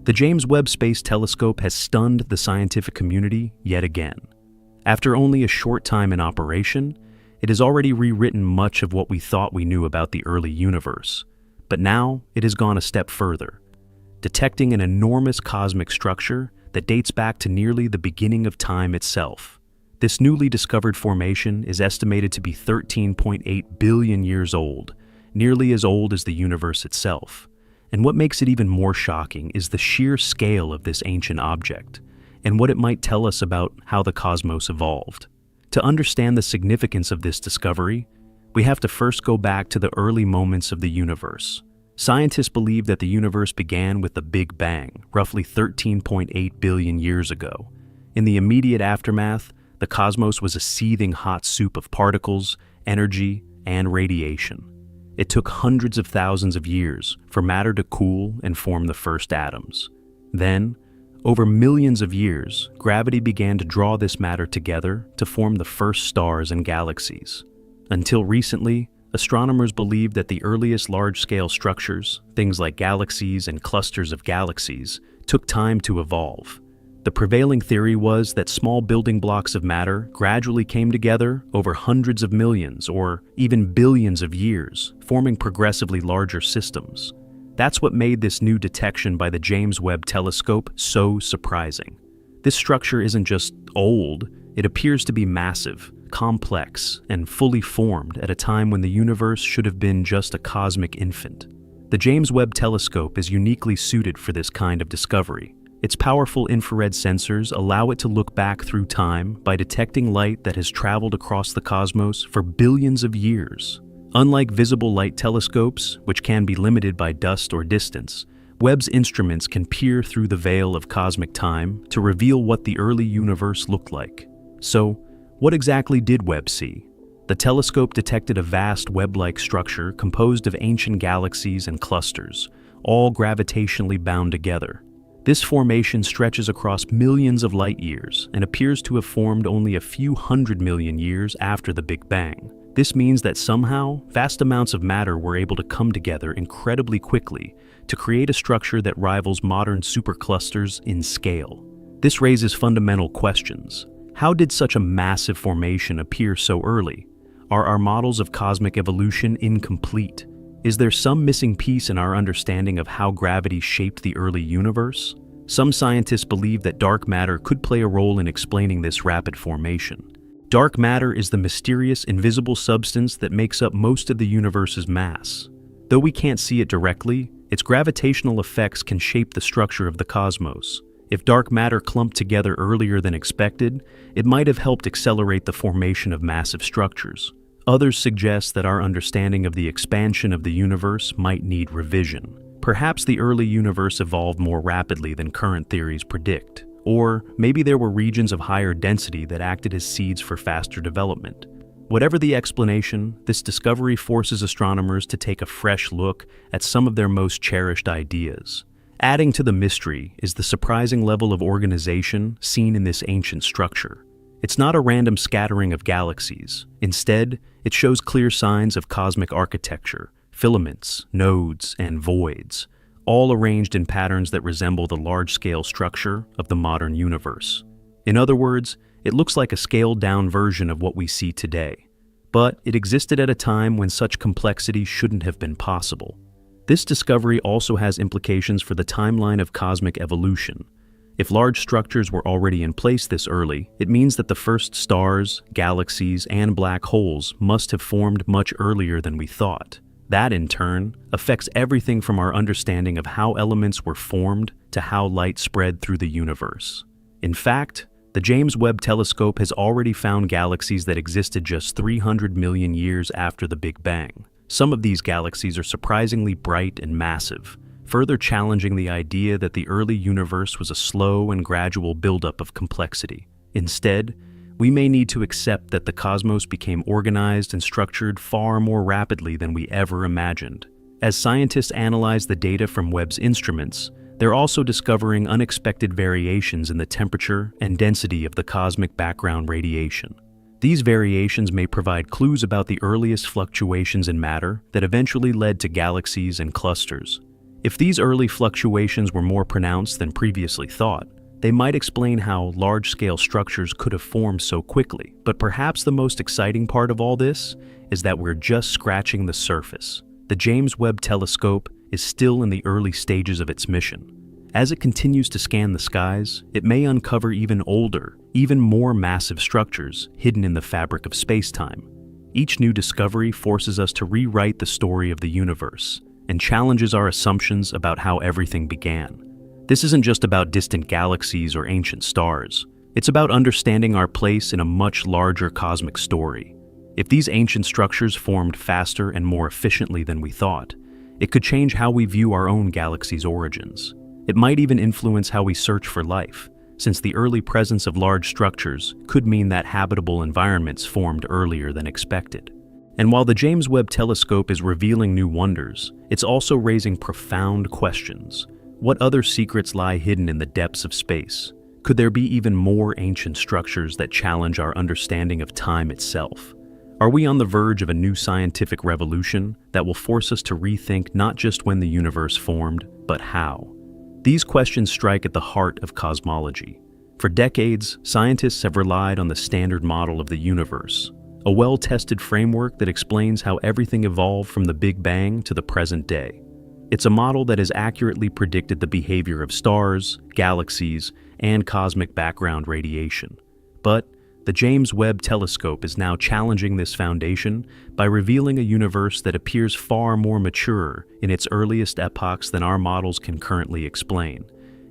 The James Webb Space Telescope has stunned the scientific community yet again. After only a short time in operation, it has already rewritten much of what we thought we knew about the early universe. But now it has gone a step further, detecting an enormous cosmic structure that dates back to nearly the beginning of time itself. This newly discovered formation is estimated to be 13.8 billion years old, nearly as old as the universe itself. And what makes it even more shocking is the sheer scale of this ancient object, and what it might tell us about how the cosmos evolved. To understand the significance of this discovery, we have to first go back to the early moments of the universe. Scientists believe that the universe began with the Big Bang, roughly 13.8 billion years ago. In the immediate aftermath, the cosmos was a seething hot soup of particles, energy, and radiation. It took hundreds of thousands of years for matter to cool and form the first atoms. Then, over millions of years, gravity began to draw this matter together to form the first stars and galaxies. Until recently, astronomers believed that the earliest large-scale structures, things like galaxies and clusters of galaxies, took time to evolve. The prevailing theory was that small building blocks of matter gradually came together over hundreds of millions or even billions of years, forming progressively larger systems. That's what made this new detection by the James Webb Telescope so surprising. This structure isn't just old, it appears to be massive, complex, and fully formed at a time when the universe should have been just a cosmic infant. The James Webb Telescope is uniquely suited for this kind of discovery. Its powerful infrared sensors allow it to look back through time by detecting light that has traveled across the cosmos for billions of years. Unlike visible light telescopes, which can be limited by dust or distance, Webb's instruments can peer through the veil of cosmic time to reveal what the early universe looked like. So, what exactly did Webb see? The telescope detected a vast web-like structure composed of ancient galaxies and clusters, all gravitationally bound together. This formation stretches across millions of light years and appears to have formed only a few 100 million years after the Big Bang. This means that somehow, vast amounts of matter were able to come together incredibly quickly to create a structure that rivals modern superclusters in scale. This raises fundamental questions. How did such a massive formation appear so early? Are our models of cosmic evolution incomplete? Is there some missing piece in our understanding of how gravity shaped the early universe? Some scientists believe that dark matter could play a role in explaining this rapid formation. Dark matter is the mysterious, invisible substance that makes up most of the universe's mass. Though we can't see it directly, its gravitational effects can shape the structure of the cosmos. If dark matter clumped together earlier than expected, it might have helped accelerate the formation of massive structures. Others suggest that our understanding of the expansion of the universe might need revision. Perhaps the early universe evolved more rapidly than current theories predict. Or maybe there were regions of higher density that acted as seeds for faster development. Whatever the explanation, this discovery forces astronomers to take a fresh look at some of their most cherished ideas. Adding to the mystery is the surprising level of organization seen in this ancient structure. It's not a random scattering of galaxies. Instead, it shows clear signs of cosmic architecture, filaments, nodes, and voids, all arranged in patterns that resemble the large-scale structure of the modern universe. In other words, it looks like a scaled-down version of what we see today. But it existed at a time when such complexity shouldn't have been possible. This discovery also has implications for the timeline of cosmic evolution. If large structures were already in place this early, it means that the first stars, galaxies, and black holes must have formed much earlier than we thought. That, in turn, affects everything from our understanding of how elements were formed to how light spread through the universe. In fact, the James Webb Telescope has already found galaxies that existed just 300 million years after the Big Bang. Some of these galaxies are surprisingly bright and massive, further challenging the idea that the early universe was a slow and gradual buildup of complexity. Instead, we may need to accept that the cosmos became organized and structured far more rapidly than we ever imagined. As scientists analyze the data from Webb's instruments, they're also discovering unexpected variations in the temperature and density of the cosmic background radiation. These variations may provide clues about the earliest fluctuations in matter that eventually led to galaxies and clusters. If these early fluctuations were more pronounced than previously thought, they might explain how large-scale structures could have formed so quickly. But perhaps the most exciting part of all this is that we're just scratching the surface. The James Webb Telescope is still in the early stages of its mission. As it continues to scan the skies, it may uncover even older, even more massive structures hidden in the fabric of space-time. Each new discovery forces us to rewrite the story of the universe and challenges our assumptions about how everything began. This isn't just about distant galaxies or ancient stars. It's about understanding our place in a much larger cosmic story. If these ancient structures formed faster and more efficiently than we thought, it could change how we view our own galaxy's origins. It might even influence how we search for life, since the early presence of large structures could mean that habitable environments formed earlier than expected. And while the James Webb Telescope is revealing new wonders, it's also raising profound questions. What other secrets lie hidden in the depths of space? Could there be even more ancient structures that challenge our understanding of time itself? Are we on the verge of a new scientific revolution that will force us to rethink not just when the universe formed, but how? These questions strike at the heart of cosmology. For decades, scientists have relied on the standard model of the universe, a well-tested framework that explains how everything evolved from the Big Bang to the present day. It's a model that has accurately predicted the behavior of stars, galaxies, and cosmic background radiation. But the James Webb Telescope is now challenging this foundation by revealing a universe that appears far more mature in its earliest epochs than our models can currently explain.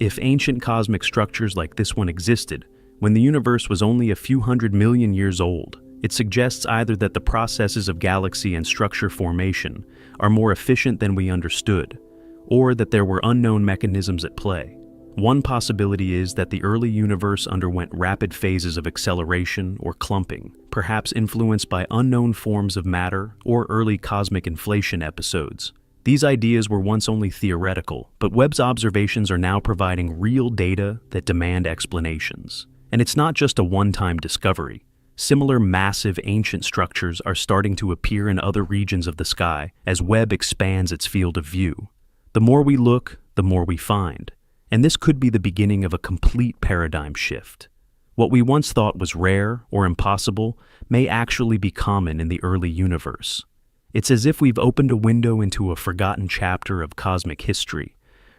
If ancient cosmic structures like this one existed when the universe was only a few 100 million years old, it suggests either that the processes of galaxy and structure formation are more efficient than we understood, or that there were unknown mechanisms at play. One possibility is that the early universe underwent rapid phases of acceleration or clumping, perhaps influenced by unknown forms of matter or early cosmic inflation episodes. These ideas were once only theoretical, but Webb's observations are now providing real data that demand explanations. And it's not just a one-time discovery. Similar massive ancient structures are starting to appear in other regions of the sky as Webb expands its field of view. The more we look, the more we find. And this could be the beginning of a complete paradigm shift. What we once thought was rare or impossible may actually be common in the early universe. It's as if we've opened a window into a forgotten chapter of cosmic history,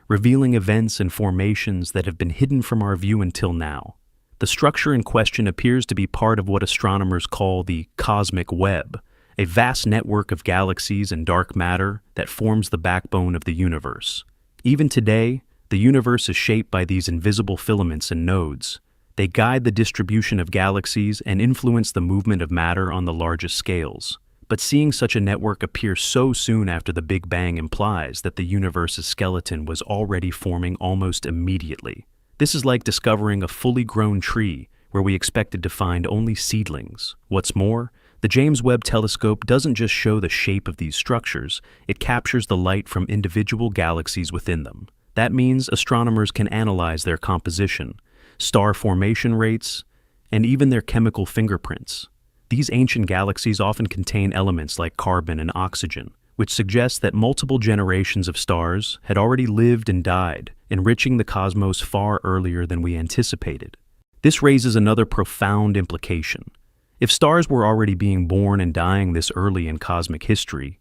revealing events and formations that have been hidden from our view until now. The structure in question appears to be part of what astronomers call the cosmic web, a vast network of galaxies and dark matter that forms the backbone of the universe. Even today, the universe is shaped by these invisible filaments and nodes. They guide the distribution of galaxies and influence the movement of matter on the largest scales. But seeing such a network appear so soon after the Big Bang implies that the universe's skeleton was already forming almost immediately. This is like discovering a fully grown tree where we expected to find only seedlings. What's more, the James Webb Telescope doesn't just show the shape of these structures, it captures the light from individual galaxies within them. That means astronomers can analyze their composition, star formation rates, and even their chemical fingerprints. These ancient galaxies often contain elements like carbon and oxygen, which suggests that multiple generations of stars had already lived and died, enriching the cosmos far earlier than we anticipated. This raises another profound implication. If stars were already being born and dying this early in cosmic history,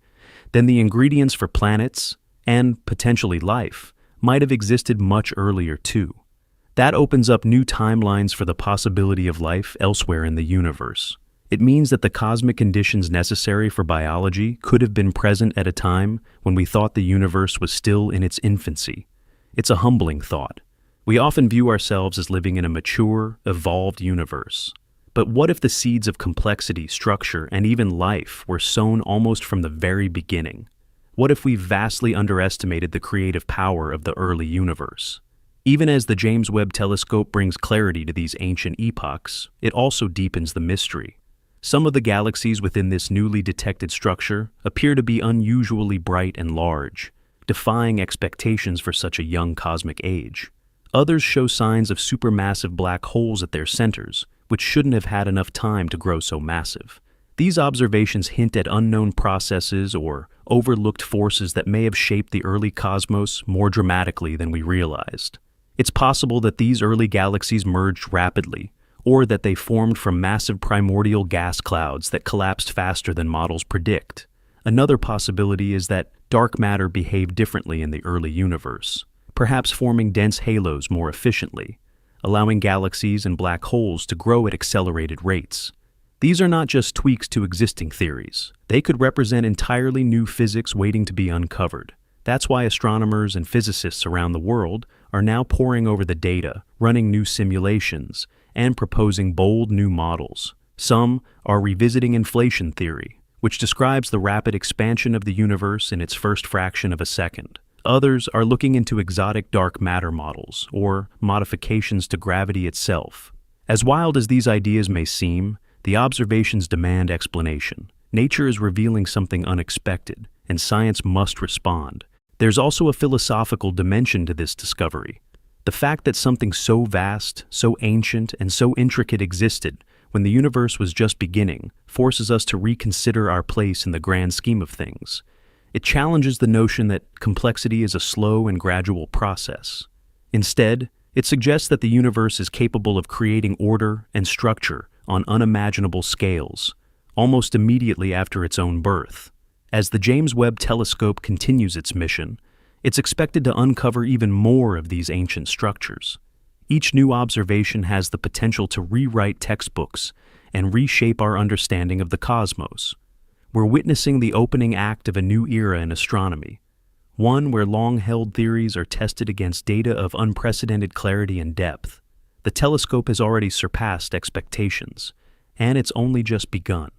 then the ingredients for planets, and potentially life, might have existed much earlier too. That opens up new timelines for the possibility of life elsewhere in the universe. It means that the cosmic conditions necessary for biology could have been present at a time when we thought the universe was still in its infancy. It's a humbling thought. We often view ourselves as living in a mature, evolved universe. But what if the seeds of complexity, structure, and even life were sown almost from the very beginning? What if we vastly underestimated the creative power of the early universe? Even as the James Webb Telescope brings clarity to these ancient epochs, it also deepens the mystery. Some of the galaxies within this newly detected structure appear to be unusually bright and large, defying expectations for such a young cosmic age. Others show signs of supermassive black holes at their centers, which shouldn't have had enough time to grow so massive. These observations hint at unknown processes or overlooked forces that may have shaped the early cosmos more dramatically than we realized. It's possible that these early galaxies merged rapidly, or that they formed from massive primordial gas clouds that collapsed faster than models predict. Another possibility is that dark matter behaved differently in the early universe, perhaps forming dense halos more efficiently, allowing galaxies and black holes to grow at accelerated rates. These are not just tweaks to existing theories. They could represent entirely new physics waiting to be uncovered. That's why astronomers and physicists around the world are now poring over the data, running new simulations, and proposing bold new models. Some are revisiting inflation theory, which describes the rapid expansion of the universe in its first fraction of a second. Others are looking into exotic dark matter models, or modifications to gravity itself. As wild as these ideas may seem, the observations demand explanation. Nature is revealing something unexpected, and science must respond. There's also a philosophical dimension to this discovery. The fact that something so vast, so ancient, and so intricate existed when the universe was just beginning forces us to reconsider our place in the grand scheme of things. It challenges the notion that complexity is a slow and gradual process. Instead, it suggests that the universe is capable of creating order and structure on unimaginable scales, almost immediately after its own birth. As the James Webb Telescope continues its mission, it's expected to uncover even more of these ancient structures. Each new observation has the potential to rewrite textbooks and reshape our understanding of the cosmos. We're witnessing the opening act of a new era in astronomy, one where long-held theories are tested against data of unprecedented clarity and depth. The telescope has already surpassed expectations, and it's only just begun.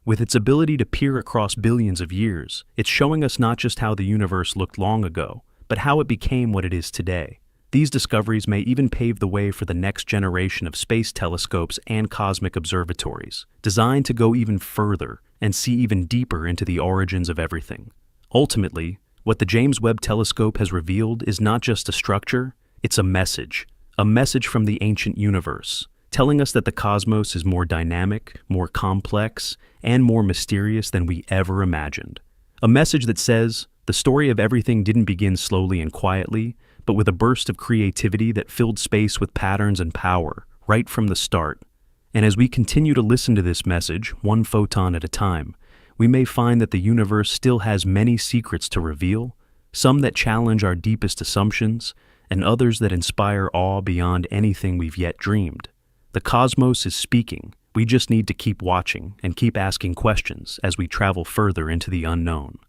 With its ability to peer across billions of years, it's showing us not just how the universe looked long ago, but how it became what it is today. These discoveries may even pave the way for the next generation of space telescopes and cosmic observatories, designed to go even further and see even deeper into the origins of everything. Ultimately, what the James Webb Telescope has revealed is not just a structure, it's a message from the ancient universe, telling us that the cosmos is more dynamic, more complex, and more mysterious than we ever imagined. A message that says, the story of everything didn't begin slowly and quietly, but with a burst of creativity that filled space with patterns and power, right from the start. And as we continue to listen to this message, one photon at a time, we may find that the universe still has many secrets to reveal, some that challenge our deepest assumptions, and others that inspire awe beyond anything we've yet dreamed. The cosmos is speaking. We just need to keep watching and keep asking questions as we travel further into the unknown.